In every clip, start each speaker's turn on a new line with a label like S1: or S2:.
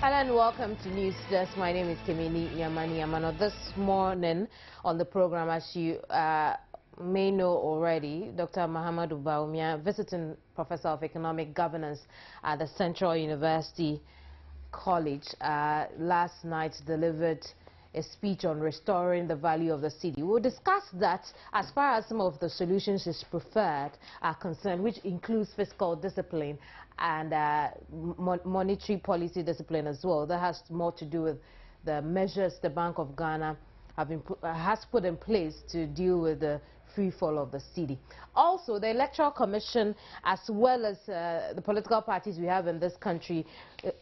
S1: Hello and welcome to News Desk. My name is Emmanuel. This morning on the program, as you may know already, Dr. Bawuima, visiting Professor of Economic Governance at the Central University College, last night delivered a speech on restoring the value of the cedi. We'll discuss that as far as some of the solutions his preferred are concerned, which includes fiscal discipline and monetary policy discipline as well. That has more to do with the measures the Bank of Ghana has put in place to deal with the free fall of the cedi. Also, the Electoral Commission, as well as the political parties we have in this country,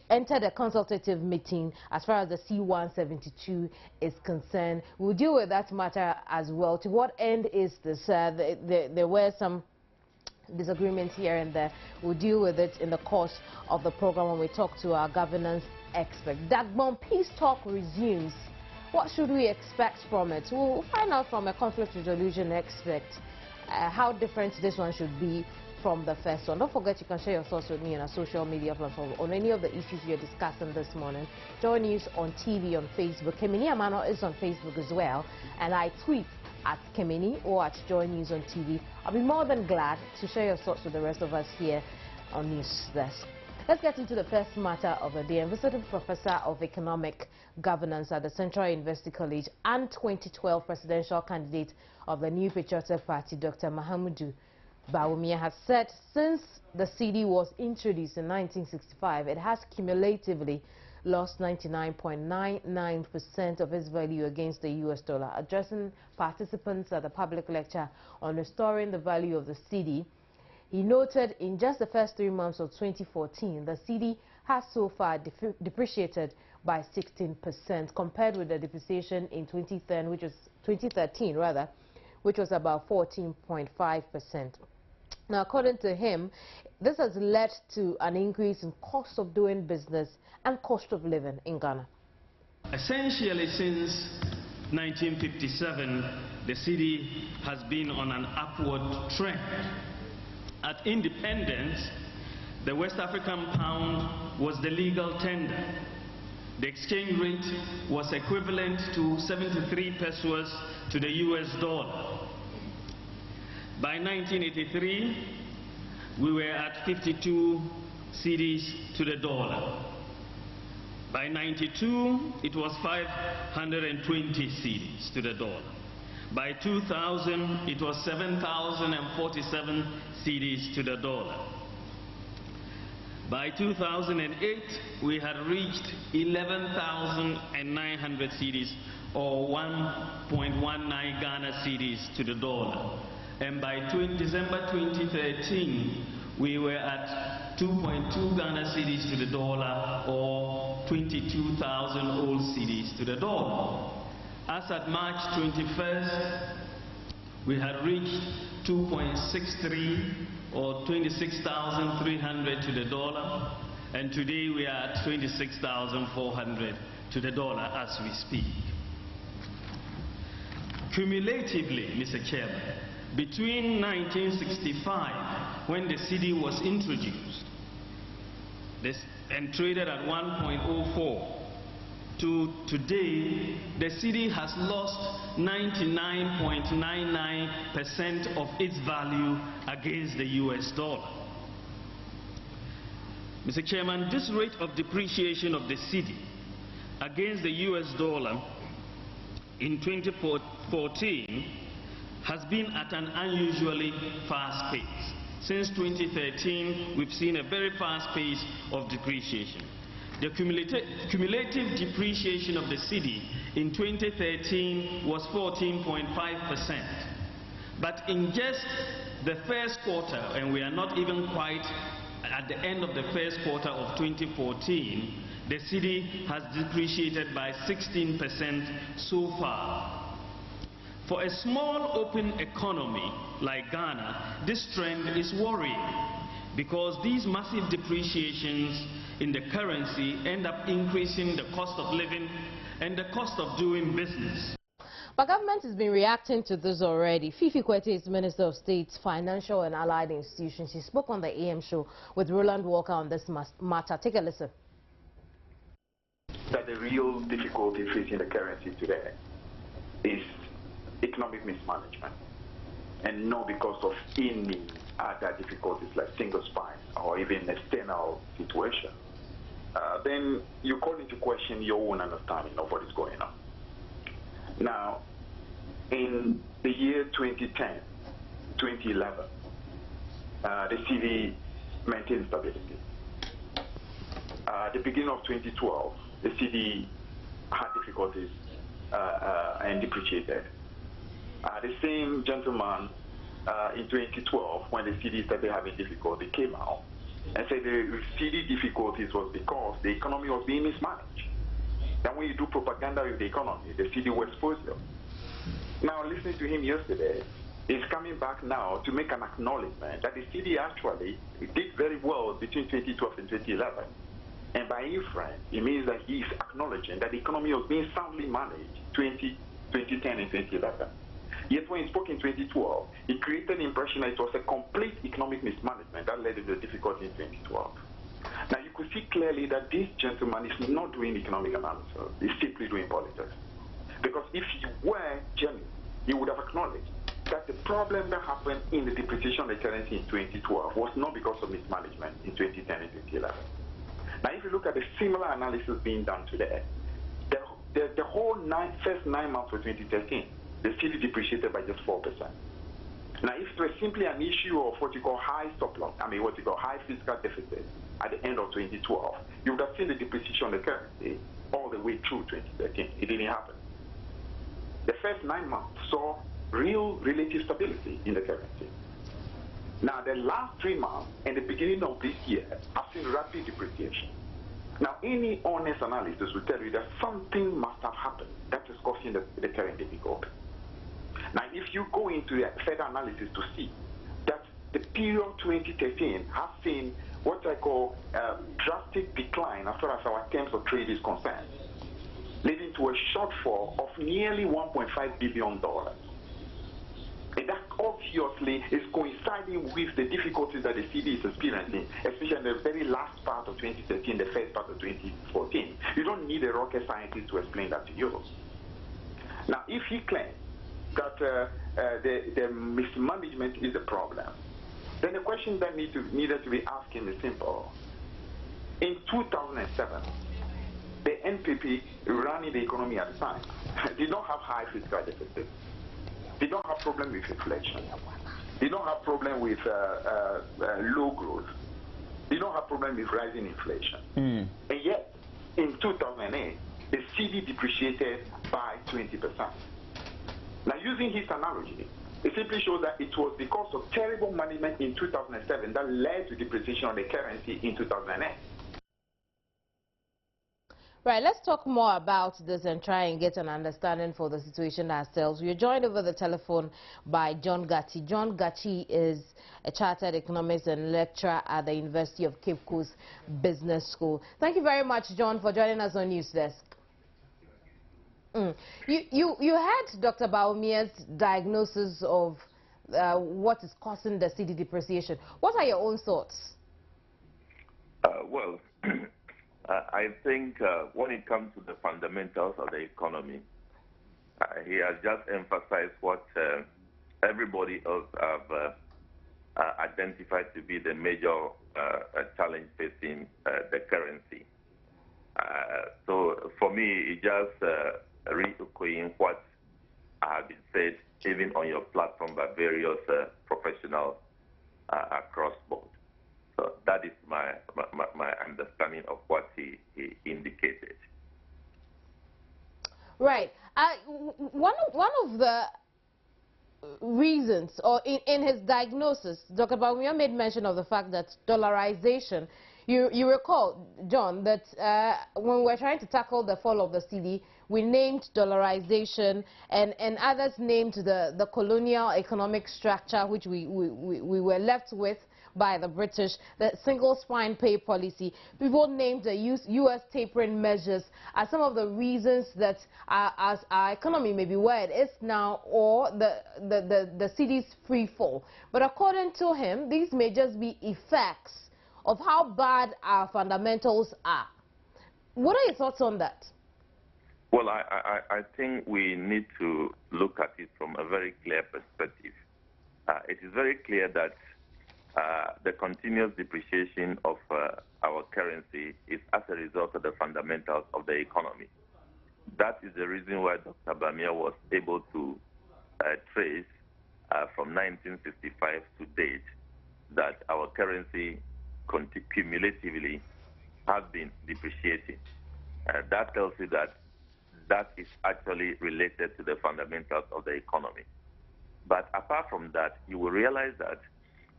S1: entered a consultative meeting as far as the C-172 is concerned. We'll deal with that matter as well. To what end is this? There were some disagreements here and there. We'll deal with it in the course of the program when we talk to our governance expert. Dagbon Peace Talk resumes. What should we expect from it? We'll find out from a conflict resolution expert how different this one should be from the first one. Don't forget you can share your thoughts with me on our social media platform on any of the issues you're discussing this morning. Joynews on TV, on Facebook. Emmanuel is on Facebook as well. And I tweet at Kemini or at Joynews on TV. I'll be more than glad to share your thoughts with the rest of us here on News Desk. Let's get into the first matter of the day. I'm visiting Professor of Economic Governance at the Central University College and 2012 presidential candidate of the New Patriotic Party, Dr. Bawuima, has said since the cedi was introduced in 1965, it has cumulatively lost 99.99% of its value against the US dollar. Addressing participants at the public lecture on restoring the value of the cedi, he noted in just the first 3 months of 2014, the cedi has so far depreciated by 16% compared with the depreciation in 2013, which was about 14.5%. Now, according to him, this has led to an increase in cost of doing business and cost of living in Ghana.
S2: Essentially, since 1957, the cedi has been on an upward trend. At independence, the West African pound was the legal tender. The exchange rate was equivalent to 73 pesos to the US dollar. By 1983, we were at 52 cedis to the dollar. By 92, it was 520 cedis to the dollar. By 2000, it was 7,047 cedis to the dollar. By 2008, we had reached 11,900 cedis, or 1.19 Ghana cedis to the dollar. And by December 2013, we were at 2.2 Ghana cedis to the dollar, or 22,000 old cedis to the dollar. As at March 21st, we had reached 2.63 or 26,300 to the dollar, and today we are at 26,400 to the dollar as we speak. Cumulatively, Mr. Chairman, between 1965, when the cedi was introduced and traded at 1.04, to today, the cedi has lost 99.99% of its value against the US dollar. Mr. Chairman, this rate of depreciation of the cedi against the US dollar in 2014 has been at an unusually fast pace. Since 2013, we've seen a very fast pace of depreciation. The cumulative depreciation of the cedi in 2013 was 14.5%. But in just the first quarter, and we are not even quite at the end of the first quarter of 2014, the cedi has depreciated by 16% so far. For a small open economy like Ghana, this trend is worrying because these massive depreciations in the currency end up increasing the cost of living and the cost of doing business.
S1: But government has been reacting to this already. Fifi Kwete is Minister of State's Financial and Allied Institutions. She spoke on the AM show with Roland Walker on this matter. Take a listen.
S3: that the real difficulty facing the currency today is economic mismanagement, and not because of any other difficulties like single spine or even external situation, then you call into question your own understanding of what is going on. Now, in the year 2010, 2011, the cedi maintained stability. At the beginning of 2012, the cedi had difficulties and depreciated. The same gentleman in 2012, when the cedi started having difficulty, came out and said the cedi difficulties was because the economy was being mismanaged. And when you do propaganda with the economy, the cedi will expose you. Now, listening to him yesterday, he's coming back now to make an acknowledgement that the cedi actually did very well between 2012 and 2011. And by inference, it means that he's acknowledging that the economy was being soundly managed 2010 and 2011. Yet when he spoke in 2012, he created the impression that it was a complete economic mismanagement that led to the difficulty in 2012. Now you could see clearly that this gentleman is not doing economic analysis, he's simply doing politics. Because if he were genuine, he would have acknowledged that the problem that happened in the depreciation of the currency in 2012 was not because of mismanagement in 2010 and 2011. Now if you look at the similar analysis being done today, the whole first 9 months of 2013, the cedi depreciated by just 4%. Now, if it was simply an issue of what you call high surplus, what you call high fiscal deficit at the end of 2012, you would have seen the depreciation of the currency all the way through 2013. It didn't happen. The first 9 months saw real relative stability in the currency. Now, the last 3 months and the beginning of this year have seen rapid depreciation. Now, any honest analysis will tell you that something must have happened that is causing the current difficulty. Now, if you go into the further analysis to see that the period 2013 has seen what I call a drastic decline as far as our terms of trade is concerned, leading to a shortfall of nearly $1.5 billion. And that obviously is coinciding with the difficulties that the cedi is experiencing, especially in the very last part of 2013, the first part of 2014. You don't need a rocket scientist to explain that to you. Now, if he claims that the mismanagement is the problem, then the question that needed to be asked him is simple. In 2007, the NPP running the economy at the time did not have high fiscal deficit. They don't have problem with inflation. They don't have problem with low growth. They don't have problem with rising inflation. And yet, in 2008, the cedi depreciated by 20%. Now, using his analogy, it simply shows that it was because of terrible management in 2007 that led to depreciation of the currency in 2008.
S1: Right, let's talk more about this and try and get an understanding for the situation ourselves. We are joined over the telephone by John Gachi. John Gachi is a chartered economist and lecturer at the University of Cape Coast Business School. Thank you very much, John, for joining us on News Desk. You had Dr. Bawuima's diagnosis of what is causing the cedi depreciation. What are your own thoughts?
S4: Well, I think when it comes to the fundamentals of the economy, he has just emphasized what everybody else have identified to be the major challenge facing the currency. So for me, it just re-echoing what have been said even on your platform by various professionals across board. So that is my understanding of what he indicated.
S1: Right. One of the reasons, or in his diagnosis, Dr. Bawuima made mention of the fact that dollarization. You recall, John, that when we're trying to tackle the fall of the cedi, we named dollarization, and others named the colonial economic structure, which we were left with by the British, the single spine pay policy. People named the U.S. tapering measures as some of the reasons that as our economy may be where it is now, or the cedi's free fall. But according to him, these may just be effects of how bad our fundamentals are. What are your thoughts on that?
S4: Well, I think we need to look at it from a very clear perspective. It is very clear that the continuous depreciation of our currency is as a result of the fundamentals of the economy. That is the reason why Dr. Bawuima was able to trace from 1965 to date that our currency cumulatively has been depreciating. That tells you that that is actually related to the fundamentals of the economy. But apart from that, you will realize that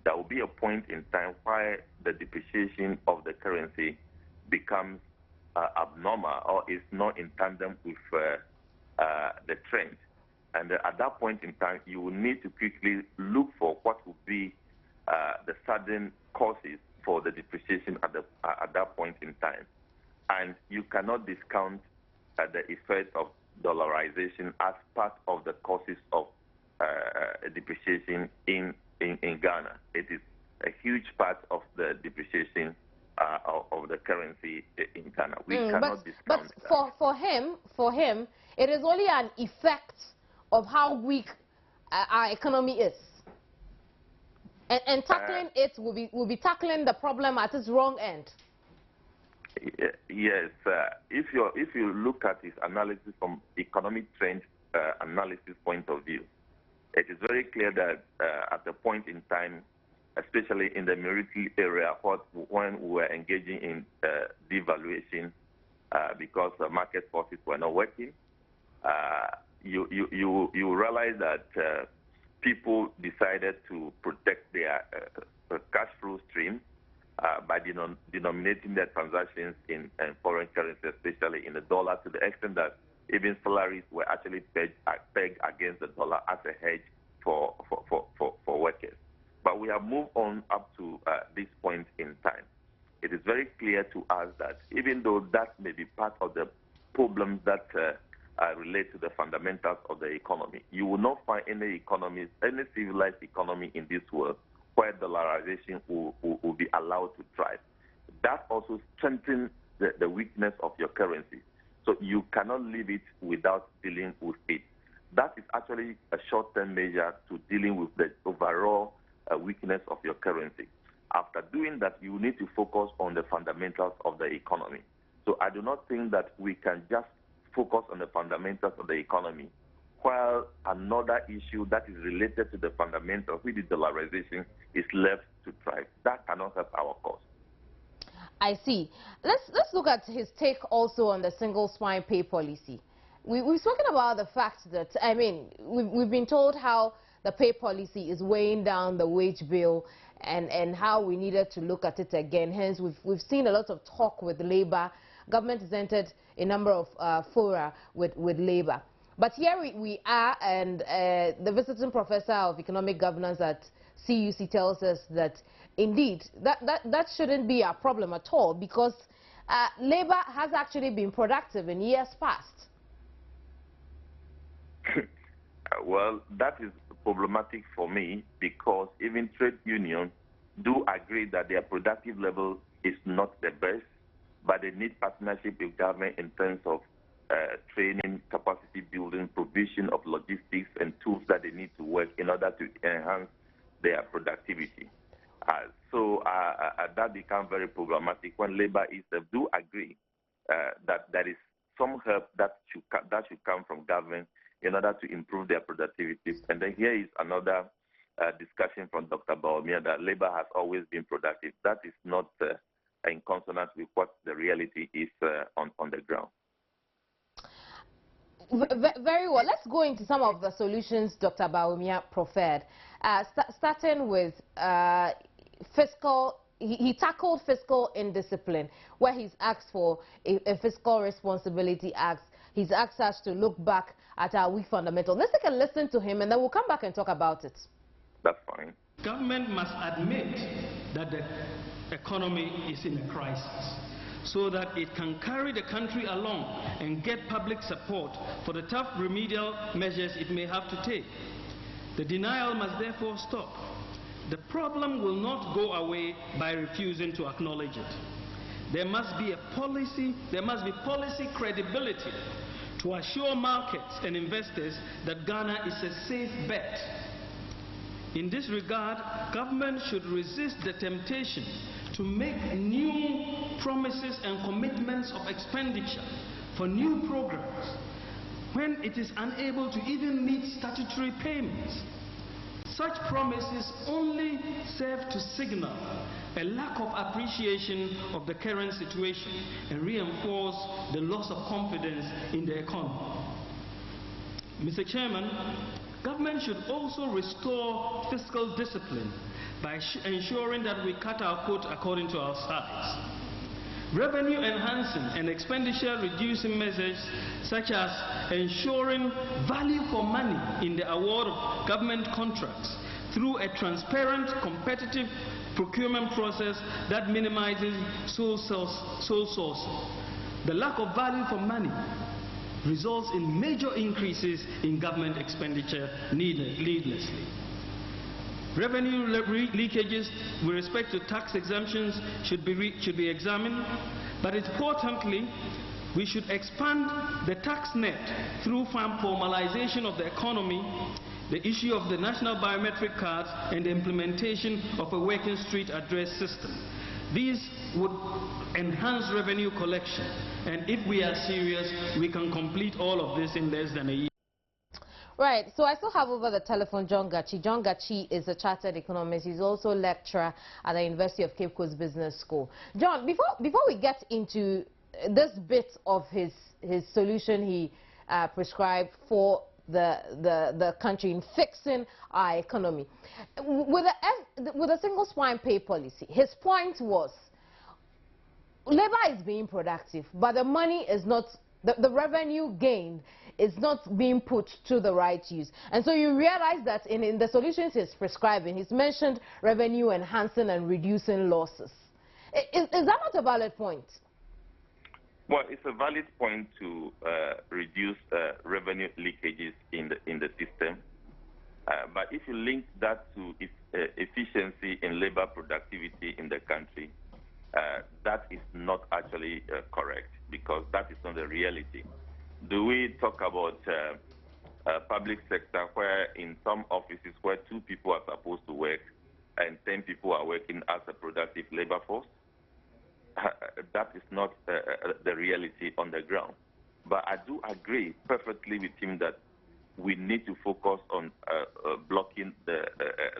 S4: there will be a point in time where the depreciation of the currency becomes abnormal or is not in tandem with the trend. And at that point in time, you will need to quickly look for what will be the sudden causes for the depreciation at that point in time. And you cannot discount the effect of dollarization as part of the causes of depreciation in Ghana. It is a huge part of the depreciation of the currency in Ghana. We cannot discount that.
S1: But for him, it is only an effect of how weak our economy is. And tackling it will be tackling the problem at its wrong end.
S4: Yes, if you look at his analysis from economic trend analysis point of view, it is very clear that at a point in time, especially in the military area, when we were engaging in devaluation because the market forces were not working, you realize that people decided to protect their cash flow stream by denominating their transactions in foreign currency, especially in the dollar, to the extent that even salaries were actually pegged against the dollar as a hedge for workers. But we have moved on up to this point in time. It is very clear to us that even though that may be part of the problems that relate to the fundamentals of the economy, you will not find any civilized economy in this world where dollarization will be allowed to thrive. That also strengthens the weakness of your currency. So you cannot leave it without dealing with it. That is actually a short-term measure to dealing with the overall weakness of your currency. After doing that, you need to focus on the fundamentals of the economy. So I do not think that we can just focus on the fundamentals of the economy, while another issue that is related to the fundamentals, which is dollarization, is left to thrive. That cannot help our cause.
S1: I see. Let's look at his take also on the single spine pay policy. We've spoken about the fact that, I mean, we've been told how the pay policy is weighing down the wage bill and how we needed to look at it again. Hence, we've seen a lot of talk with Labour. Government has entered a number of fora with Labour. But here we are, and the visiting professor of economic governance at CUC tells us that indeed that shouldn't be a problem at all, because Labour has actually been productive in years past.
S4: Well, that is problematic for me, because even trade unions do agree that their productive level is not the best, but they need partnership with government in terms of training, capacity building, provision of logistics and tools that they need to work in order to enhance their productivity. So that becomes very problematic when Labour do agree that there is some help that should come from government in order to improve their productivity. And then here is another discussion from Dr. Bawuima that Labour has always been productive. That is not in consonance with what the reality is on the ground.
S1: Very well. Let's go into some of the solutions Dr. Bawuima proffered. Starting with fiscal, he tackled fiscal indiscipline, where he's asked for a fiscal responsibility act. He's asked us to look back at our weak fundamentals. Let's take a listen to him, and then we'll come back and talk about it.
S4: That's fine.
S2: Government must admit that the economy is in a crisis, so that it can carry the country along and get public support for the tough remedial measures it may have to take. The denial must therefore stop. The problem will not go away by refusing to acknowledge it. There must be policy credibility to to assure markets and investors that Ghana is a safe bet. In this regard, government should resist the temptation to make new promises and commitments of expenditure for new programs when it is unable to even meet statutory payments. Such promises only serve to signal a lack of appreciation of the current situation and reinforce the loss of confidence in the economy. Mr. Chairman, government should also restore fiscal discipline by ensuring that we cut our coat according to our size. Revenue enhancing and expenditure reducing measures such as ensuring value for money in the award of government contracts through a transparent, competitive procurement process that minimizes sole sourcing. The lack of value for money results in major increases in government expenditure needlessly. Revenue leakages with respect to tax exemptions should be examined, but importantly, we should expand the tax net through formalization of the economy, the issue of the national biometric cards, and the implementation of a working street address system. These would enhance revenue collection, and if we are serious, we can complete all of this in less than a year.
S1: Right, so I still have over the telephone John Gachi. John Gachi is a chartered economist. He's also a lecturer at the University of Cape Coast Business School. John, before we get into this bit of his solution he prescribed for the country in fixing our economy, with a single spine pay policy, his point was labor is being productive, but the money is not, the revenue gained is not being put to the right use. And so you realize that in the solutions he's prescribing, he's mentioned revenue enhancing and reducing losses. Is that not a valid point?
S4: Well, it's a valid point to reduce revenue leakages in the system. But if you link that to efficiency in labor productivity in the country, that is not actually correct, because that is not the reality. Do we talk about public sector where in some offices where 2 people are supposed to work and 10 people are working as a productive labor force? That is not the reality on the ground. But I do agree perfectly with him that we need to focus on blocking the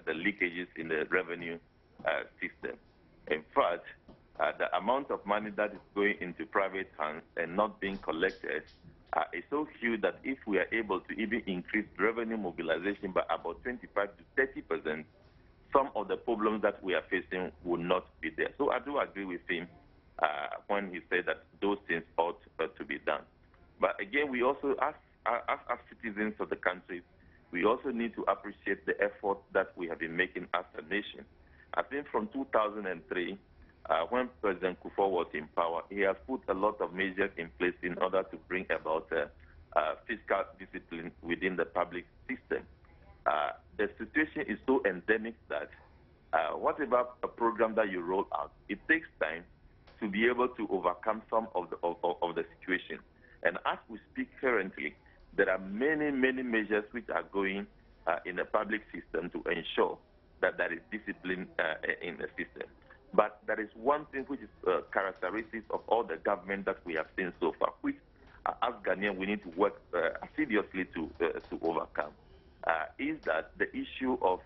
S4: leakages in the revenue system. In fact, the amount of money that is going into private hands and not being collected is so huge that if we are able to even increase revenue mobilization by about 25 to 30%, some of the problems that we are facing will not be there. So I do agree with him when he said that those things ought to be done. But again, we also, as citizens of the country, we also need to appreciate the effort that we have been making as a nation. I think from 2003, when President Kufuor was in power, he has put a lot of measures in place in order to bring about fiscal discipline within the public system. The situation is so endemic that whatever a program that you roll out, it takes time to be able to overcome some of the situation. And as we speak currently, there are many measures which are going in the public system to ensure that there is discipline in the system. But there is one thing which is characteristic of all the government that we have seen so far, which as Ghanaians we need to work assiduously to overcome, is that the issue of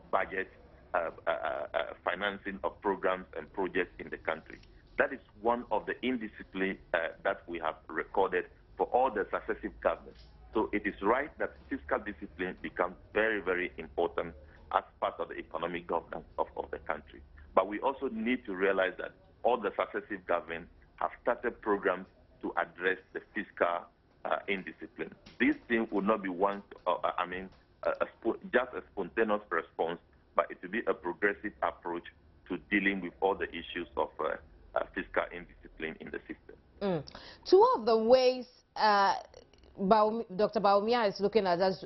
S4: budget financing of programs and projects in the country. That is one of the indiscipline that we have recorded for all the successive governments. So it is right that fiscal discipline becomes very important as part of the economic governance of the country. But we also need to realize that all the successive governments have started programs to address the fiscal indiscipline. This thing will not be just a spontaneous response, but it will be a progressive approach to dealing with all the issues of fiscal indiscipline in the system.
S1: Two of the ways Dr. Bawuima is looking at us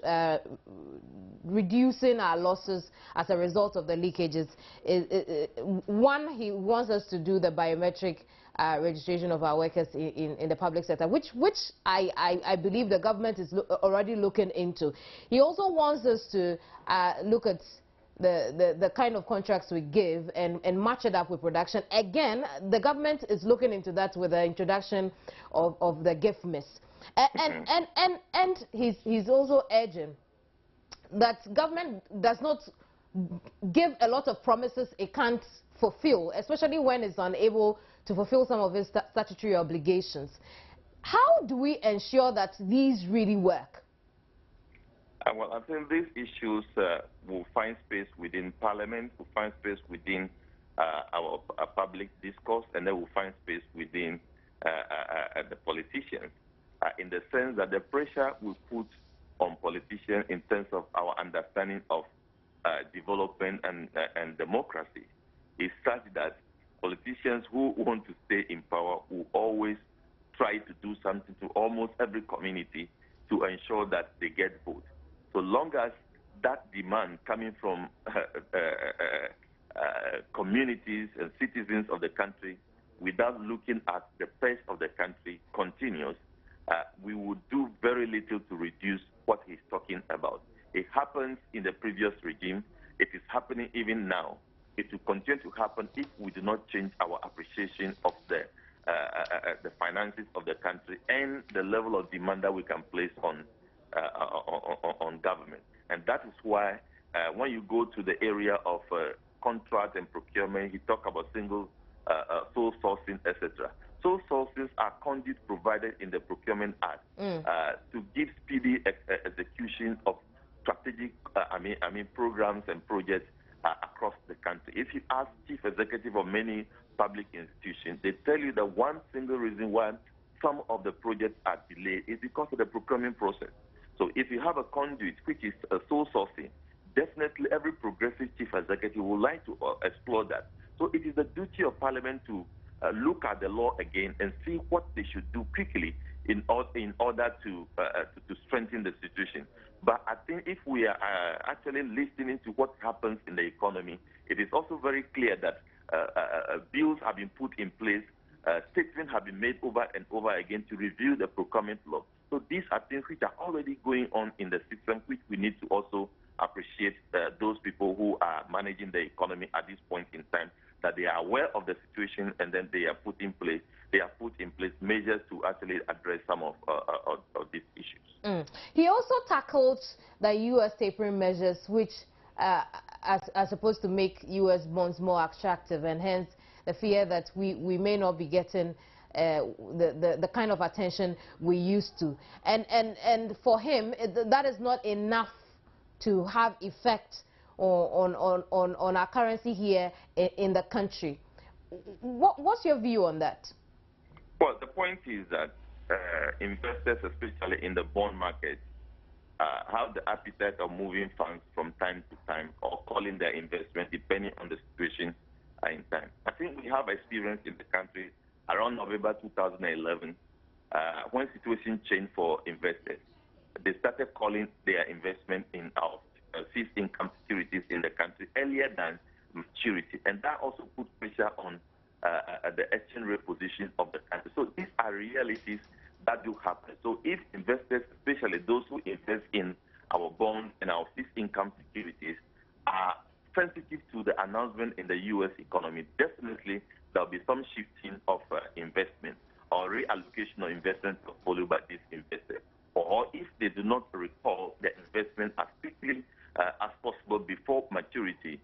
S1: reducing our losses as a result of the leakages is one, he wants us to do the biometric registration of our workers in the public sector, which I believe the government is already looking into. He also wants us to look at the kind of contracts we give and match it up with production. Again, the government is looking into that with the introduction of the gift miss. And he's also urging that government does not give a lot of promises it can't fulfill, especially when it's unable to fulfill some of its statutory obligations. How do we ensure that these really work?
S4: Well, I think these issues will find space within Parliament, will find space within our public discourse, and then will find space within the politicians, in the sense that the pressure we put on politicians in terms of our understanding of development and democracy is such that politicians who want to stay in power will always try to do something to almost every community to ensure that they get votes. So long as that demand coming from communities and citizens of the country without looking at the pace of the country continues, we would do very little to reduce what he's talking about. It happened in the previous regime. It is happening even now. It will continue to happen if we do not change our appreciation of the finances of the country and the level of demand that we can place on government. And that is why when you go to the area of contract and procurement, he talk about single sole sourcing, etc. Sole sources are conduits provided in the Procurement Act to give speedy execution of strategic, programs and projects across the country. If you ask chief executive of many public institutions, they tell you that one single reason why some of the projects are delayed is because of the procurement process. So if you have a conduit, which is a sole sourcing, definitely every progressive chief executive would like to explore that. So it is the duty of Parliament to look at the law again and see what they should do quickly in order to strengthen the situation. But I think if we are actually listening to what happens in the economy, it is also very clear that bills have been put in place, statements have been made over and over again to review the procurement law. So these are things which are already going on in the system, which we need to also appreciate those people who are managing the economy at this point in time, that they are aware of the situation and then they have put in place measures to actually address some of these issues.
S1: He also tackled the U.S. tapering measures, which are supposed to make U.S. bonds more attractive, and hence the fear that we may not be getting the kind of attention we used to. And for him, that is not enough to have effect on our currency here in the country. What's your view on that?
S4: Well, the point is that investors, especially in the bond market, have the appetite of moving funds from time to time or calling their investment depending on the situation in time. I think we have experience in the country around November 2011 when situation changed for investors. They started calling their investment in our fixed income securities in the country earlier than maturity, and that also put pressure on the exchange rate position of the country. So these are realities that do happen. So if investors, especially those who invest in our bonds and our fixed income securities, are sensitive to the announcement in the U.S. economy, definitely there will be some shifting of investment or reallocation of investment portfolio by these investors. Or if they do not recall the investment as quickly as possible before maturity,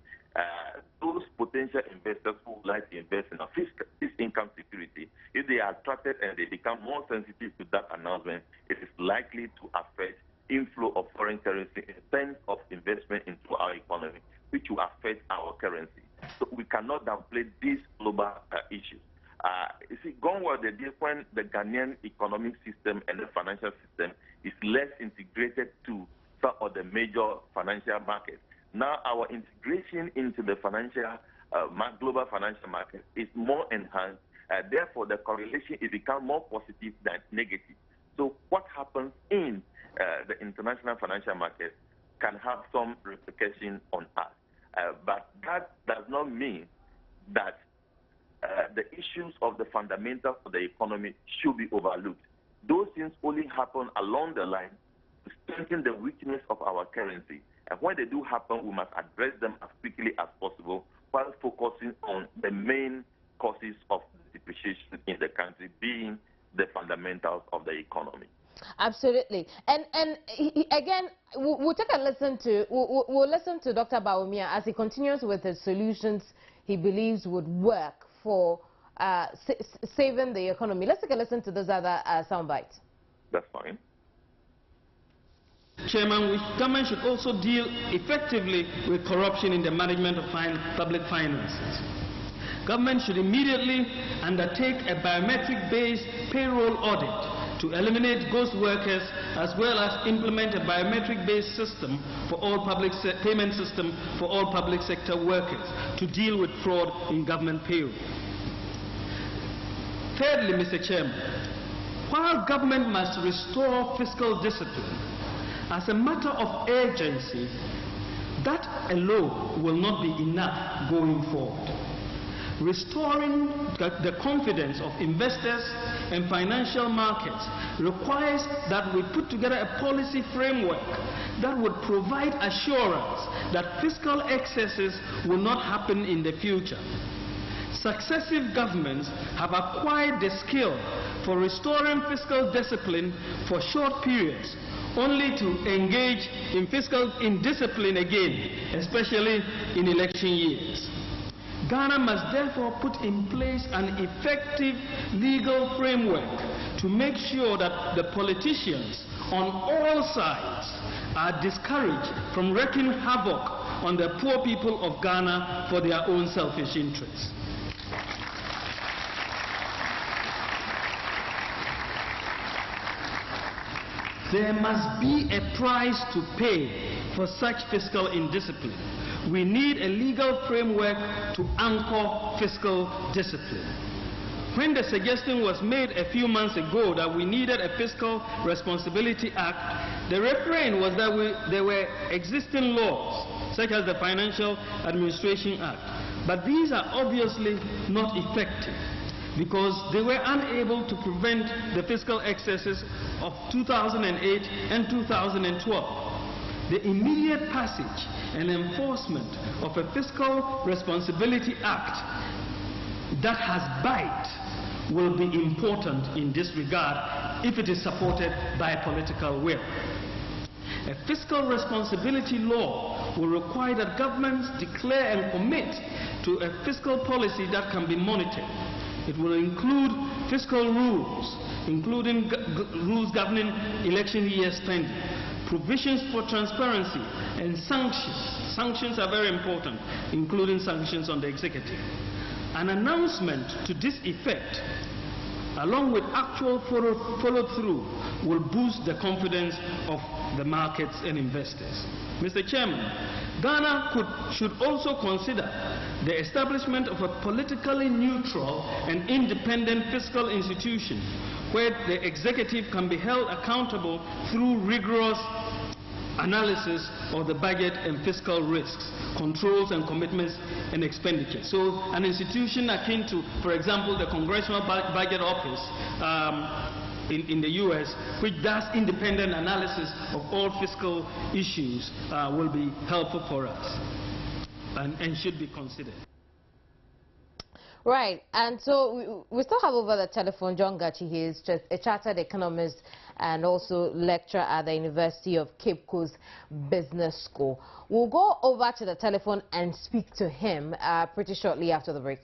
S4: those potential investors who would like to invest in a fixed income security, if they are attracted and they become more sensitive to that announcement, it is likely to affect inflow of foreign currency in terms of investment into our economy, which will affect our currency. So we cannot downplay these global issues. You see, gone were the days when the Ghanaian economic system and the financial system is less integrated to some of the major financial markets. Now our integration into the global financial market is more enhanced. Therefore, the correlation is become more positive than negative. So what happens in the international financial market can have some repercussion on us. But that does not mean that the issues of the fundamentals of the economy should be overlooked. Those things only happen along the line to strengthen the weakness of our currency. And when they do happen, we must address them as quickly as possible while focusing on the main causes of depreciation in the country, being the fundamentals of the economy.
S1: Absolutely. And again, we'll take a listen to, we'll listen to Dr. Bawuima as he continues with the solutions he believes would work for saving the economy. Let's take a listen to those other soundbites.
S4: That's fine.
S2: Chairman, government should also deal effectively with corruption in the management of public finances. Government should immediately undertake a biometric-based payroll audit to eliminate ghost workers, as well as implement a biometric-based system for all payment system for all public sector workers to deal with fraud in government payroll. Thirdly, Mr. Chairman, while government must restore fiscal discipline, as a matter of urgency, that alone will not be enough going forward. Restoring the confidence of investors and financial markets requires that we put together a policy framework that would provide assurance that fiscal excesses will not happen in the future. Successive governments have acquired the skill for restoring fiscal discipline for short periods, only to engage in discipline again, especially in election years. Ghana must therefore put in place an effective legal framework to make sure that the politicians on all sides are discouraged from wreaking havoc on the poor people of Ghana for their own selfish interests. There must be a price to pay for such fiscal indiscipline. We need a legal framework to anchor fiscal discipline. When the suggestion was made a few months ago that we needed a Fiscal Responsibility Act, the refrain was that there were existing laws, such as the Financial Administration Act. But these are obviously not effective, because they were unable to prevent the fiscal excesses of 2008 and 2012. The immediate passage and enforcement of a Fiscal Responsibility Act that has bite will be important in this regard if it is supported by political will. A fiscal responsibility law will require that governments declare and commit to a fiscal policy that can be monitored. It will include fiscal rules, including rules governing election year spending, provisions for transparency, and sanctions. Sanctions are very important, including sanctions on the executive. An announcement to this effect, along with actual follow-through, will boost the confidence of the markets and investors. Mr. Chairman, Ghana should also consider the establishment of a politically neutral and independent fiscal institution where the executive can be held accountable through rigorous analysis of the budget and fiscal risks, controls and commitments and expenditure. So an institution akin to, for example, the Congressional Budget Office in the US, which does independent analysis of all fiscal issues, will be helpful for us and should be considered.
S1: Right, and so we still have over the telephone John Gachi. He is just a chartered economist and also lecturer at the University of Cape Coast Business School. We'll go over to the telephone and speak to him pretty shortly after the break.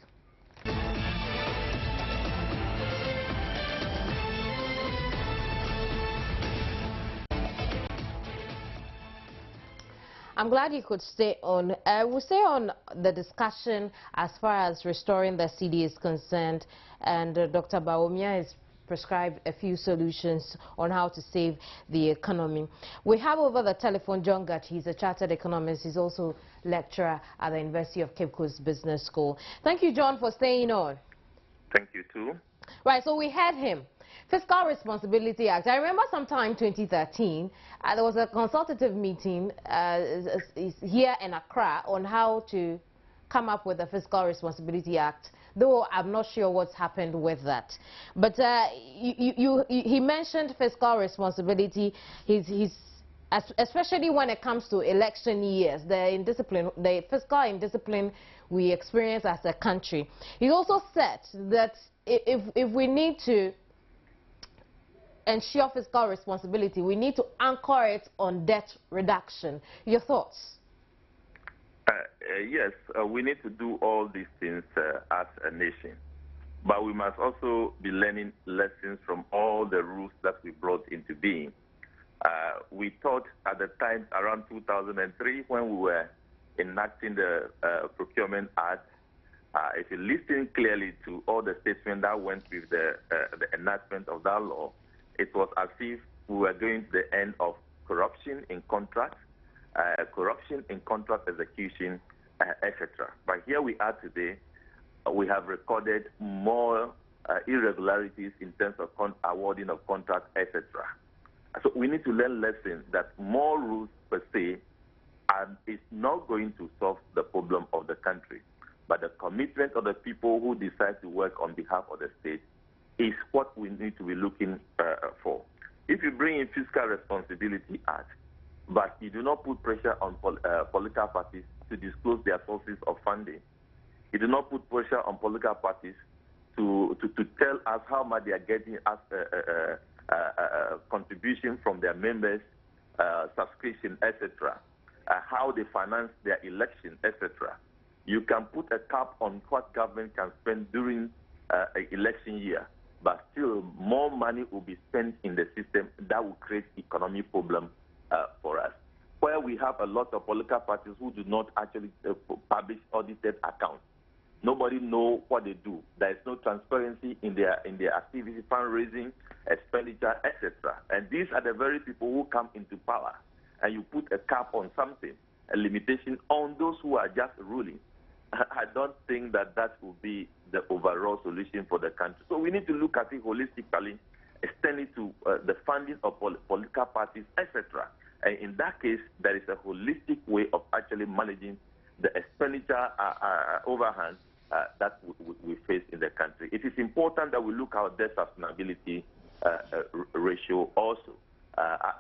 S1: I'm glad you could stay on. We'll stay on the discussion as far as restoring the cedi is concerned, and Dr. Bawuima has prescribed a few solutions on how to save the economy. We have over the telephone John Gachi. He's a chartered economist. He's also lecturer at the University of Cape Coast Business School. Thank you, John, for staying on.
S4: Thank you, too.
S1: Right, so we had him. Fiscal Responsibility Act. I remember sometime in 2013, there was a consultative meeting here in Accra on how to come up with a Fiscal Responsibility Act though I'm not sure what's happened with that. But he mentioned fiscal responsibility. Especially when it comes to election years, the fiscal indiscipline we experience as a country. He also said that if we need to ensure fiscal responsibility, we need to anchor it on debt reduction. Your thoughts?
S4: Yes, we need to do all these things as a nation. But we must also be learning lessons from all the rules that we brought into being. We thought at the time around 2003 when we were enacting the Procurement Act, if you listen clearly to all the statements that went with the enactment of that law, it was as if we were going to the end of corruption in contracts, corruption in contract execution, etc. But here we are today. We have recorded more irregularities in terms of awarding of contracts, etc. So we need to learn lessons that more rules per se is not going to solve the problem of the country. But the commitment of the people who decide to work on behalf of the state is what we need to be looking for. If you bring in Fiscal Responsibility Act, but you do not put pressure on political parties to disclose their sources of funding, you do not put pressure on political parties to tell us how much they are getting as contribution from their members, subscription, etc., how they finance their election, etc. You can put a cap on what government can spend during an election year, but still more money will be spent in the system that will create economic problem for us. Where we have a lot of political parties who do not actually publish audited accounts. Nobody knows what they do. There is no transparency in their activity, fundraising, expenditure, etc. And these are the very people who come into power. And you put a cap on something, a limitation on those who are just ruling. I don't think that will be the overall solution for the country. So we need to look at it holistically, extend it to the funding of political parties, etc. And in that case, there is a holistic way of actually managing the expenditure overhang that we face in the country. It is important that we look at debt sustainability ratio also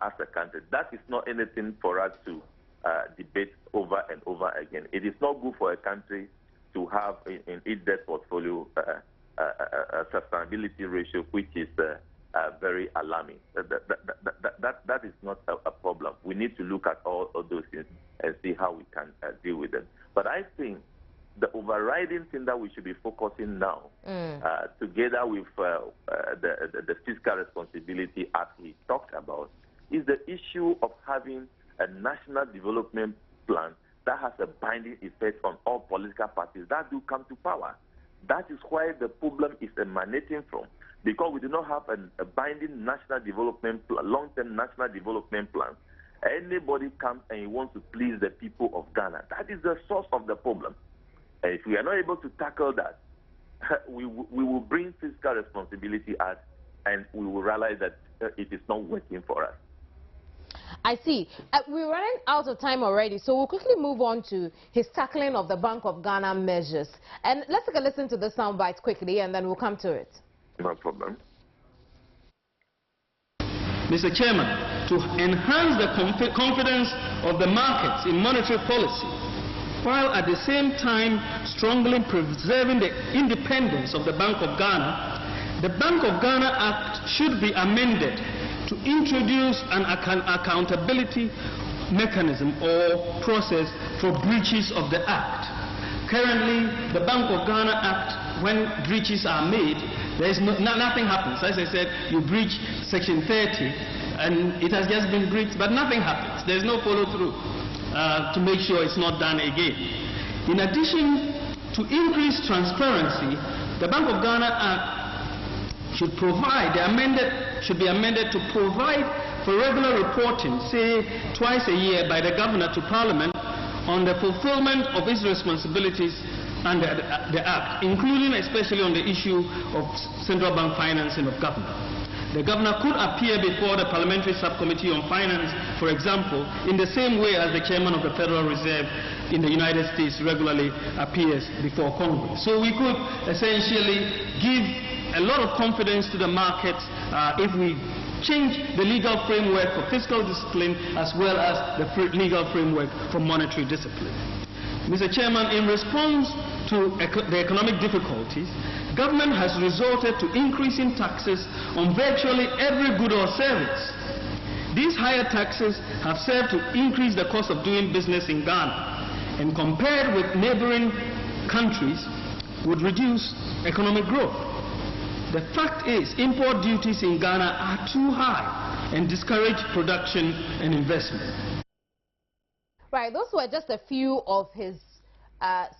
S4: as a country. That is not anything for us to debate over and over again. It is not good for a country to have in its debt portfolio a sustainability ratio which is very alarming. That is not a problem. We need to look at all of those things and see how we can deal with them. But I think the overriding thing that we should be focusing now, together with the Fiscal Responsibility Act he talked about, is the issue of having a national development plan that has a binding effect on all political parties that do come to power. That is where the problem is emanating from, because we do not have a binding national development plan, long-term national development plan. Anybody comes and he wants to please the people of Ghana. That is the source of the problem. And if we are not able to tackle that, we will bring Fiscal Responsibility Act and we will realize that it is not working for us.
S1: I see. We're running out of time already, so we'll quickly move on to his tackling of the Bank of Ghana measures. And let's take a listen to the soundbite quickly, and then we'll come to it.
S4: No problem.
S2: Mr. Chairman, to enhance the confidence of the markets in monetary policy, while at the same time strongly preserving the independence of the Bank of Ghana, the Bank of Ghana Act should be amended to introduce an accountability mechanism or process for breaches of the Act. Currently, the Bank of Ghana Act, when breaches are made, nothing happens. As I said, you breach Section 30, and it has just been breached, but nothing happens. There's no follow-through to make sure it's not done again. In addition to increased transparency, the Bank of Ghana Act should be amended to provide for regular reporting, say twice a year, by the governor to Parliament on the fulfillment of its responsibilities under the Act, including especially on the issue of central bank financing of government. The governor could appear before the Parliamentary Subcommittee on Finance, for example, in the same way as the chairman of the Federal Reserve in the United States regularly appears before Congress. So we could essentially give a lot of confidence to the markets if we change the legal framework for fiscal discipline as well as the legal framework for monetary discipline. Mr. Chairman, in response to the economic difficulties, government has resorted to increasing taxes on virtually every good or service. These higher taxes have served to increase the cost of doing business in Ghana, and compared with neighboring countries, would reduce economic growth. The fact is, import duties in Ghana are too high and discourage production and investment.
S1: Right, those were just a few of his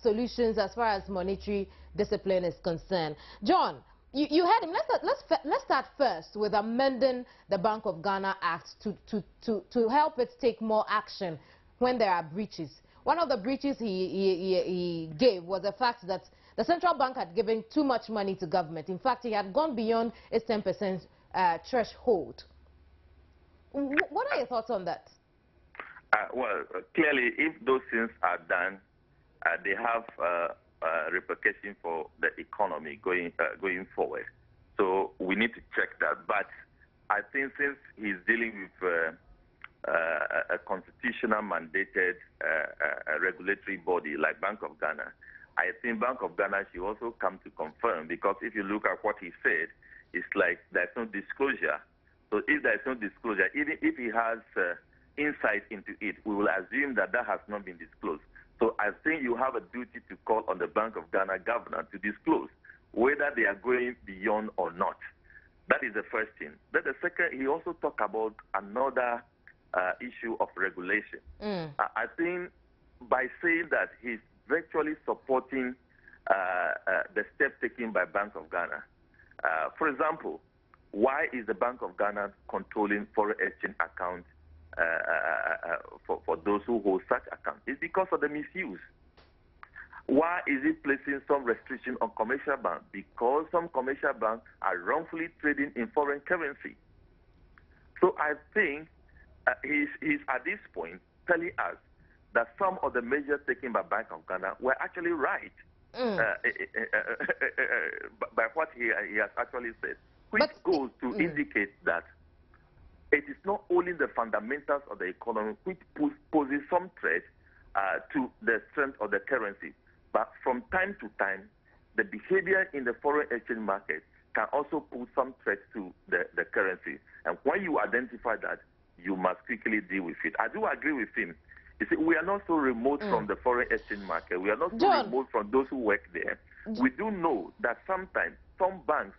S1: solutions as far as monetary discipline is concerned. John, you heard him. Let's start first with amending the Bank of Ghana Act to help it take more action when there are breaches. One of the breaches he gave was the fact that the central bank had given too much money to government. In fact, he had gone beyond its 10% threshold. What are your thoughts on that?
S4: Well, clearly, if those things are done, they have repercussions for the economy going forward. So we need to check that. But I think since he's dealing with a constitutional mandated regulatory body like Bank of Ghana, I think Bank of Ghana should also come to confirm, because if you look at what he said, it's like there's no disclosure. So if there's no disclosure, even if he has insight into it, we will assume that that has not been disclosed. So I think you have a duty to call on the Bank of Ghana governor to disclose whether they are going beyond or not. That is the first thing. Then the second, he also talked about another issue of regulation. I think by saying that he's virtually supporting the step taken by Bank of Ghana. For example, why is the Bank of Ghana controlling foreign exchange accounts for those who hold such accounts? It's because of the misuse. Why is it placing some restriction on commercial banks? Because some commercial banks are wrongfully trading in foreign currency. So I think he's at this point telling us that some of the measures taken by Bank of Ghana were actually right by what he has actually said, which goes to indicate that it is not only the fundamentals of the economy which poses some threat to the strength of the currency, but from time to time, the behavior in the foreign exchange market can also pose some threat to the currency. And when you identify that, you must quickly deal with it. I do agree with him. You see, we are not so remote from the foreign exchange market. We are not so remote from those who work there. We do know that sometimes some banks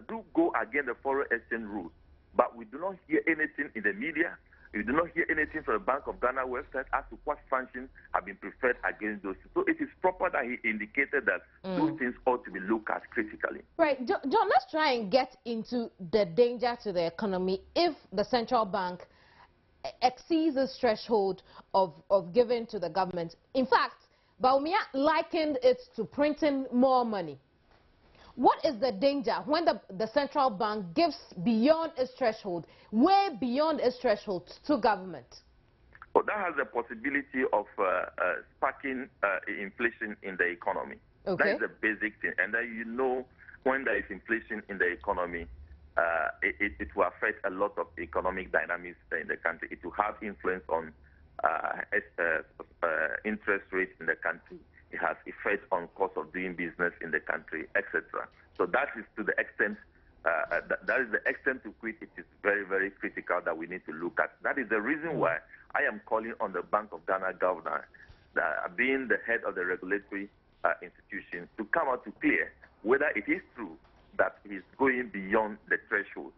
S4: do go against the foreign exchange rules, but we do not hear anything in the media. We do not hear anything from the Bank of Ghana website as to what sanctions have been preferred against those. So it is proper that he indicated that those things ought to be looked at critically.
S1: Right. John, let's try and get into the danger to the economy if the central bank exceeds this threshold of giving to the government. In fact, Bawuima likened it to printing more money. What is the danger when the central bank gives beyond its threshold, way beyond its threshold to government?
S4: Well, that has the possibility of sparking inflation in the economy. Okay. That is the basic thing. And then you know when there is inflation in the economy, it will affect a lot of economic dynamics in the country. It will have influence on interest rates in the country. It has effect on cost of doing business in the country, etc. So that is to the extent, that is the extent to which it is very, very critical that we need to look at. That is the reason why I am calling on the Bank of Ghana governor, being the head of the regulatory institution, to come out to clear whether it is true that he's going beyond the threshold.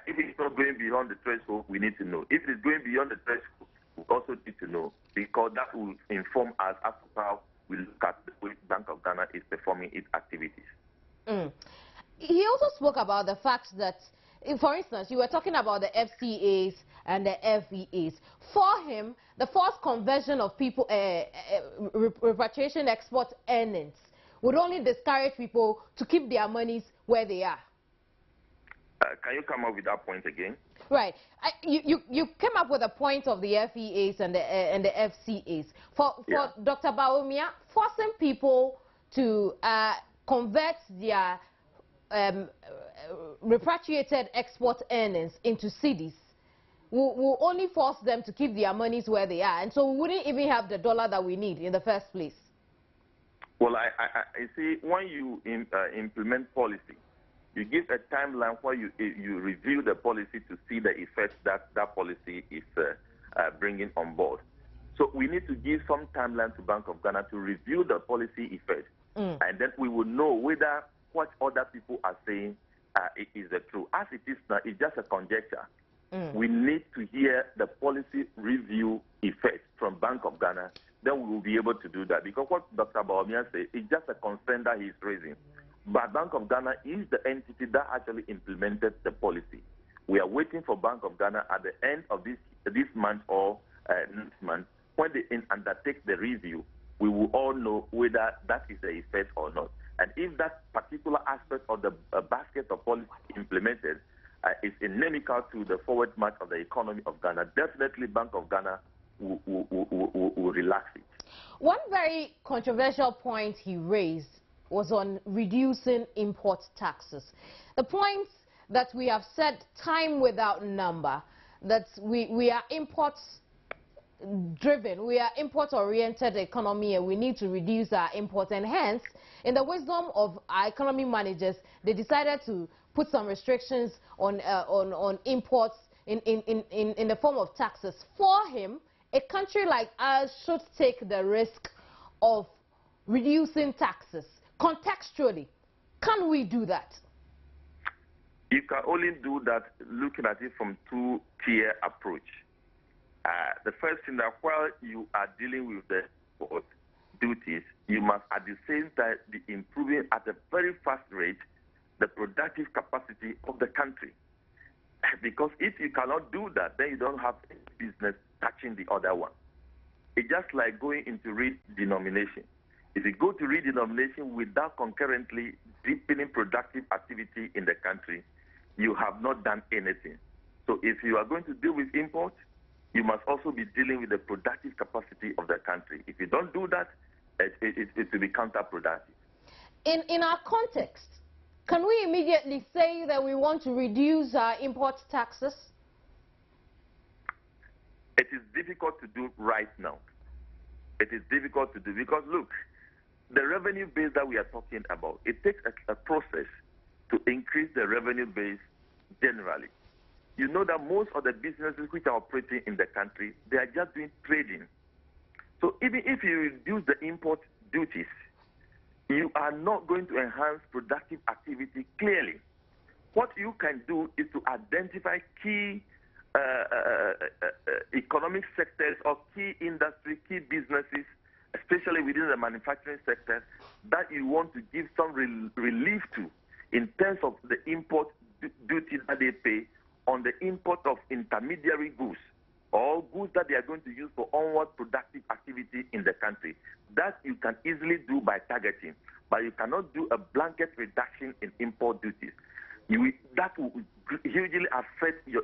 S4: If it's not going beyond the threshold, we need to know. If it's going beyond the threshold, we also need to know, because that will inform us as to how we look at the way Bank of Ghana is performing its activities.
S1: He also spoke about the fact that, for instance, you were talking about the FCAs and the FEAs. For him, the forced conversion of people, repatriation export earnings, would only discourage people to keep their monies where they are.
S4: Can you come up with that point again?
S1: Right. You came up with a point of the FEAs and the FCAs. For Dr. Bawuima, forcing people to convert their repatriated export earnings into cedis will only force them to keep their monies where they are, and so we wouldn't even have the dollar that we need in the first place.
S4: Well, I see, when you implement policy, you give a timeline where you review the policy to see the effects that policy is bringing on board. So we need to give some timeline to Bank of Ghana to review the policy effects, and then we will know whether what other people are saying is the truth. As it is now, it's just a conjecture. We need to hear the policy review effect from Bank of Ghana. Then we will be able to do that. Because what Dr. Bawuima said is just a concern that he's raising. But Bank of Ghana is the entity that actually implemented the policy. We are waiting for Bank of Ghana at the end of this month or next month. When they undertake the review, we will all know whether that is the effect or not. And if that particular aspect of the basket of policy implemented is inimical to the forward march of the economy of Ghana, definitely Bank of Ghana will relax it.
S1: One very controversial point he raised was on reducing import taxes. The point that we have said time without number, that we are imports driven, we are import-oriented economy, and we need to reduce our imports. And hence, in the wisdom of our economy managers, they decided to put some restrictions on imports in the form of taxes. For him, a country like ours should take the risk of reducing taxes contextually. Can we do that?
S4: You can only do that looking at it from two-tier approach. The first thing, that while you are dealing with the import duties, you must at the same time be improving at a very fast rate the productive capacity of the country. Because if you cannot do that, then you don't have any business touching the other one. It's just like going into redenomination. If you go to redenomination without concurrently deepening productive activity in the country, you have not done anything. So if you are going to deal with import, you must also be dealing with the productive capacity of the country. If you don't do that, it will be counterproductive.
S1: In our context, can we immediately say that we want to reduce our import taxes?
S4: It is difficult to do right now. It is difficult to do because, look, the revenue base that we are talking about, it takes a process to increase the revenue base generally. You know that most of the businesses which are operating in the country, they are just doing trading. So even if you reduce the import duties, you are not going to enhance productive activity clearly. What you can do is to identify key economic sectors or key industry, key businesses, especially within the manufacturing sector, that you want to give some relief to in terms of the import duties that they pay on the import of intermediary goods or goods that they are going to use for onward productive activity in the country. That you can easily do by targeting, but you cannot do a blanket reduction in import duties. That will hugely affect your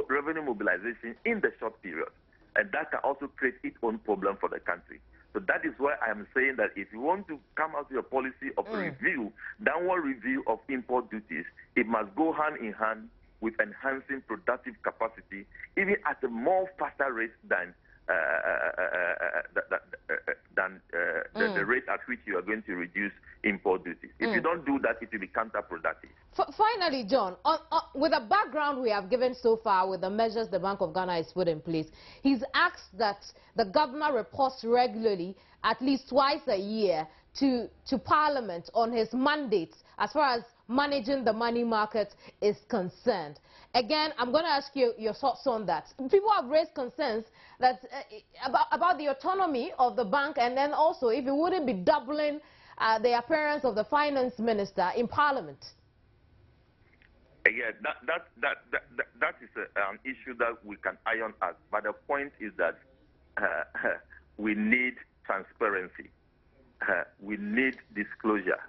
S4: revenue mobilization in the short period, and that can also create its own problem for the country. So that is why I am saying that if you want to come out with a policy of review, downward review of import duties, it must go hand in hand with enhancing productive capacity, even at a more faster rate than the rate at which you are going to reduce import duties. If you don't do that, it will be counterproductive.
S1: Finally, John, with the background we have given so far, with the measures the Bank of Ghana has put in place, he's asked that the governor reports regularly, at least twice a year, to Parliament on his mandates as far as managing the money market is concerned. Again, I'm going to ask you your thoughts on that. People have raised concerns that about the autonomy of the bank, and then also if it wouldn't be doubling the appearance of the finance minister in Parliament.
S4: Yeah, that is an issue that we can iron out. But the point is that we need transparency. We need disclosure.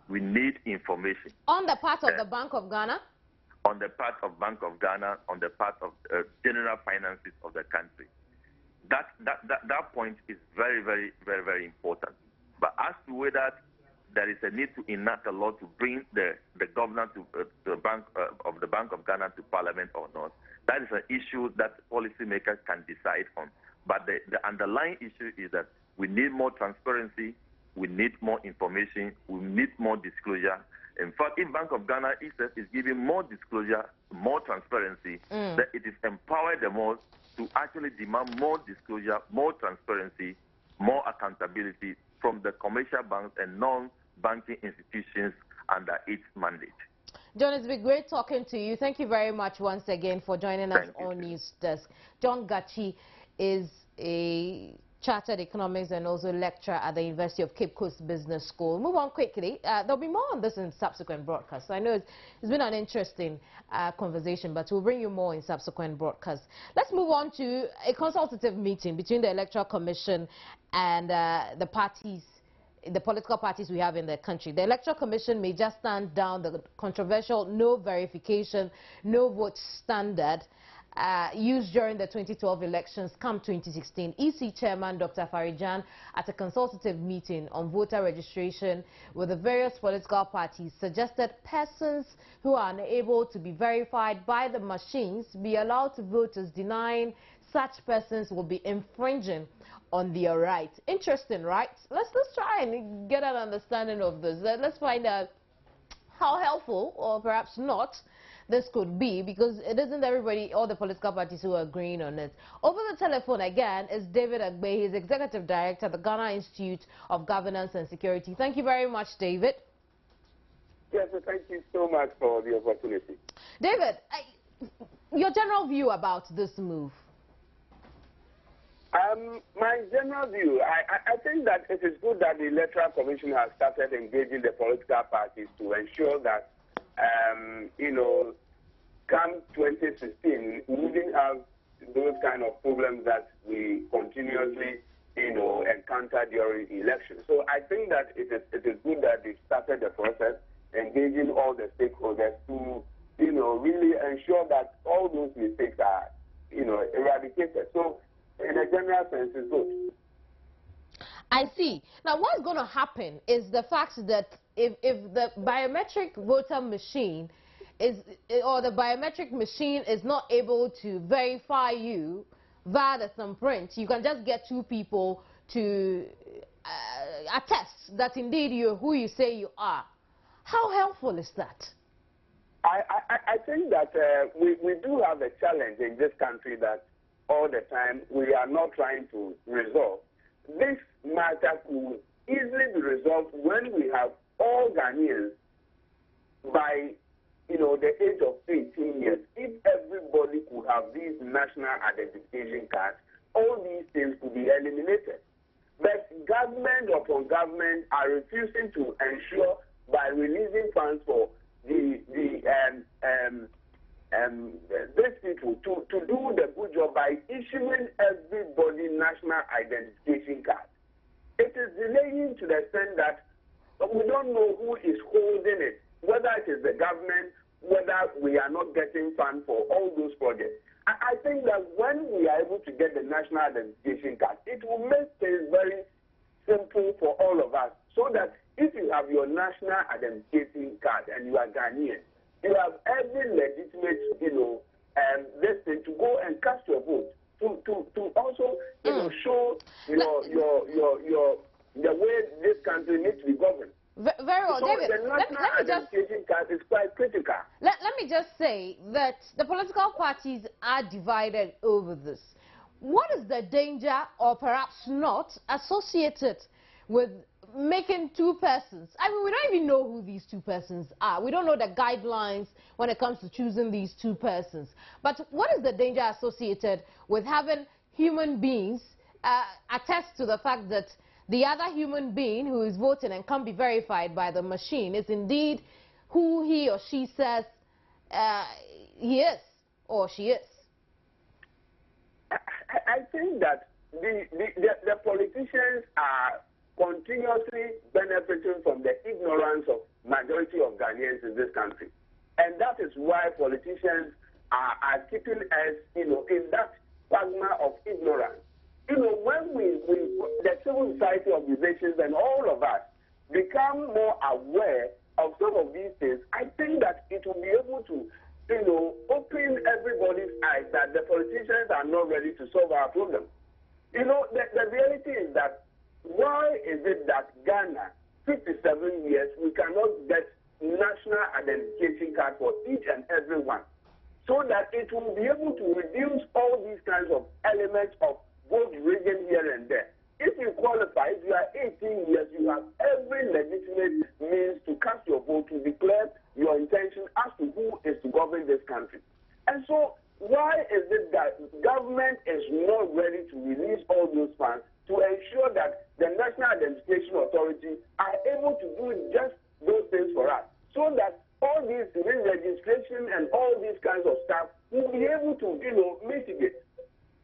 S4: We need information.
S1: On the part of the Bank of Ghana?
S4: on the part of Bank of Ghana, on the part of general finances of the country. That point is very, very, very, very important. But as to whether there is a need to enact a law to bring the governor to the Bank of Ghana to Parliament or not, that is an issue that policymakers can decide on. But the underlying issue is that we need more transparency, we need more information, we need more disclosure. In fact, if Bank of Ghana itself is giving more disclosure, more transparency, that it is empowered them all to actually demand more disclosure, more transparency, more accountability from the commercial banks and non-banking institutions under its mandate.
S1: John, it's been great talking to you. Thank you very much once again for joining us on News Desk. John Gachi is a chartered economics and also lecturer at the University of Cape Coast Business School. Move on quickly. There'll be more on this in subsequent broadcasts. I know it's been an interesting conversation, but we'll bring you more in subsequent broadcasts. Let's move on to a consultative meeting between the Electoral Commission and the parties, the political parties we have in the country. The Electoral Commission may just stand down the controversial no verification, no vote standard used during the 2012 elections come 2016. EC Chairman Dr. Farijan, at a consultative meeting on voter registration with the various political parties, suggested persons who are unable to be verified by the machines be allowed to vote, as denying such persons will be infringing on their rights. Interesting, right? Let's try and get an understanding of this. Let's find out how helpful, or perhaps not, this could be, because it isn't everybody, all the political parties who are agreeing on it. Over the telephone again is David Agbe. He's Executive Director at the Ghana Institute of Governance and Security. Thank you very much, David.
S5: Yes, thank you so much for the opportunity.
S1: David, your general view about this move?
S5: My general view, I think that it is good that the Electoral Commission has started engaging the political parties to ensure that, you know, come 2016, we wouldn't have those kind of problems that we continuously, you know, encounter during elections. So I think that it is good that they started the process, engaging all the stakeholders to, you know, really ensure that all those mistakes are, you know, eradicated. So in a general sense, it's good.
S1: I see. Now, what's going to happen is the fact that if the biometric voter machine is, or the biometric machine is not able to verify you via the thumbprint, you can just get two people to attest that indeed you're who you say you are. How helpful is that?
S5: I think that we do have a challenge in this country that all the time we are not trying to resolve. This matter could easily be resolved when we have all Ghanaians by, you know, the age of 18 years. If everybody could have these national identification cards, all these things could be eliminated. But government upon government are refusing to ensure by releasing funds for these people to do the good job by issuing everybody national identification card. It is delaying to the extent that we don't know who is holding it, whether it is the government, whether we are not getting funds for all those projects. I think that when we are able to get the national identification card, it will make things very simple for all of us, so that if you have your national identification card and you are Ghanaian, you have every legitimate, you know, this thing to go and cast your vote, to also, you know, show the way this country needs to be governed.
S1: Very well,
S5: so
S1: David.
S5: The national identification card is quite critical.
S1: Let me just say that the political parties are divided over this. What is the danger, or perhaps not, associated with making two persons? I mean, we don't even know who these two persons are. We don't know the guidelines when it comes to choosing these two persons. But what is the danger associated with having human beings attest to the fact that the other human being who is voting and can't be verified by the machine is indeed who he or she says he is or she is?
S5: I think that the politicians are continuously benefiting from the ignorance of majority of Ghanaians in this country. And that is why politicians are keeping us, in that quagmire of ignorance. When the civil society organizations and all of us become more aware of some of these things, I think that it will be able to, open everybody's eyes that the politicians are not ready to solve our problem. The reality is that why is it that Ghana, 57 years, we cannot get national identification card for each and every one, so that it will be able to reduce all these kinds of elements of vote rigging here and there. If you qualify, if you are 18 years, you have every legitimate means to cast your vote, to declare your intention as to who is to govern this country. And so, why is it that government is not ready to release all those funds to ensure that the National Identification Authority are able to do just those things for us, so that all these re-registration and all these kinds of stuff will be able to, mitigate.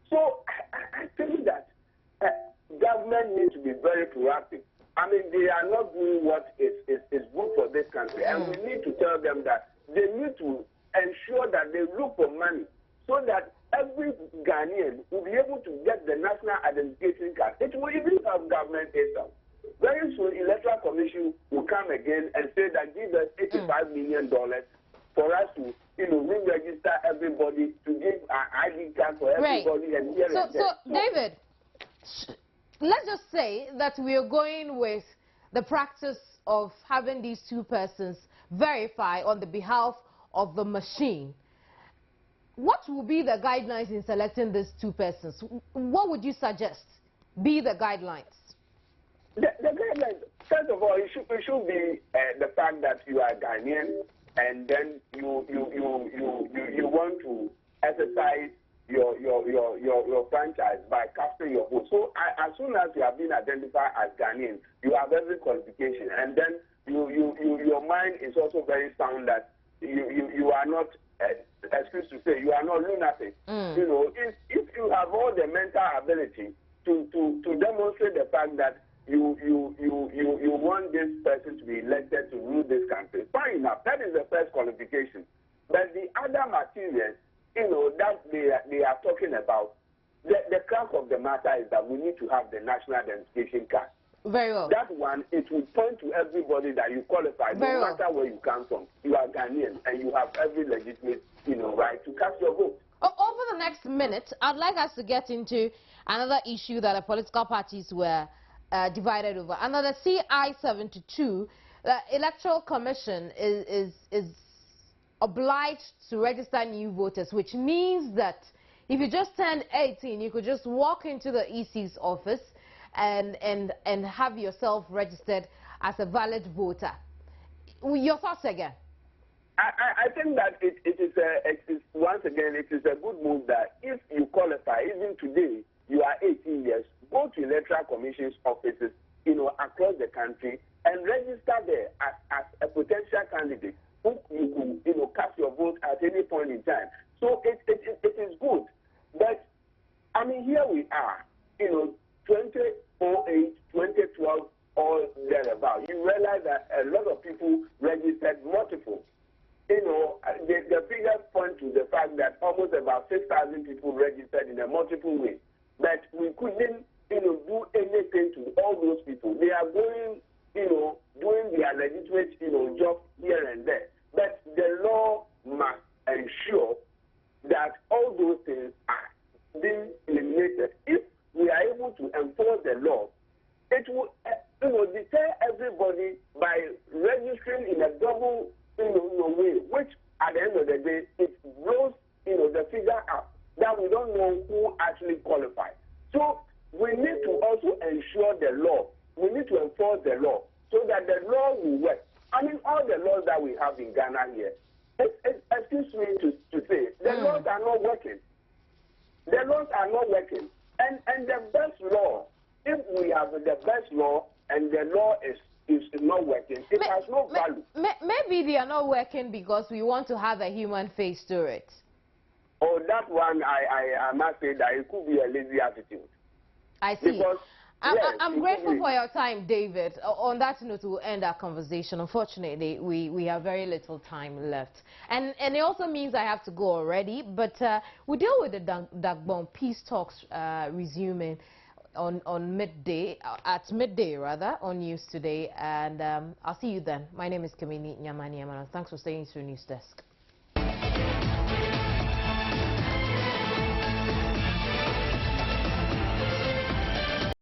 S5: So I think that government needs to be very proactive. I mean, they are not doing what is good for this country, and we need to tell them that they need to ensure that they look for money so that every Ghanaian will be able to get the national identification card. It will even have government aid. Very soon, Electoral Commission will come again and say that give us $85 million for us to, re-register everybody, to give an ID card for everybody.
S1: Right.
S5: And here and there.
S1: So, David, let's just say that we are going with the practice of having these two persons verify on the behalf of the machine. What will be the guidelines in selecting these two persons? What would you suggest be the guidelines?
S5: The guidelines, first of all, it should be the fact that you are Ghanaian, and then you want to exercise your franchise by casting your vote. So as soon as you have been identified as Ghanaian, you have every qualification, and then your mind is also very sound that you are not, excuse to say, you are not lunatic. If you have all the mental ability to demonstrate the fact that you want this person to be elected to rule this country, fine enough. That is the first qualification. But the other materials, that they are talking about, the crack of the matter is that we need to have the national identification card.
S1: Very well.
S5: That one, it will point to everybody that you qualify, no matter where you come from. You are Ghanaian, and you have every legitimate, right to cast your vote.
S1: Over the next minute, I'd like us to get into another issue that the political parties were divided over. Under the CI 72, the Electoral Commission is obliged to register new voters, which means that if you just turned 18, you could just walk into the EC's office and have yourself registered as a valid voter. Your thoughts again?
S5: I think that it is once again, it is a good move that if you qualify, even today, you are 18 years, go to Electoral Commission's offices, across the country and register there as a potential candidate who you could, cast your vote at any point in time. So it is good. But, I mean, here we are, 2008, 2012, all thereabout. You realize that a lot of people registered multiple. The figures point to the fact that almost about 6,000 people registered in a multiple way. But we couldn't, do anything to all those people. They are going, doing their legitimate, job here and there. But the law must ensure that all those things are being eliminated. If we are able to enforce the law, it will, deter everybody by registering in a double, way, which at the end of the day, it blows, the figure up that we don't know who actually qualifies. So we need to also ensure the law. We need to enforce the law so that the law will work. I mean, all the laws that we have in Ghana here, excuse me to say, the laws are not working. The laws are not working. And the best law, if we have the best law and the law is not working, it has no value.
S1: Maybe they are not working because we want to have a human face to it.
S5: Oh, that one, I must say that it could be a lazy attitude.
S1: I see.
S5: Because
S1: I'm grateful for your time, David. On that note, we'll end our conversation. Unfortunately, we have very little time left. And it also means I have to go already. But we deal with the Dagbon peace talks resuming on midday, at midday rather, on News Today. And I'll see you then. My name is Emmanuel. Thanks for staying through News Desk.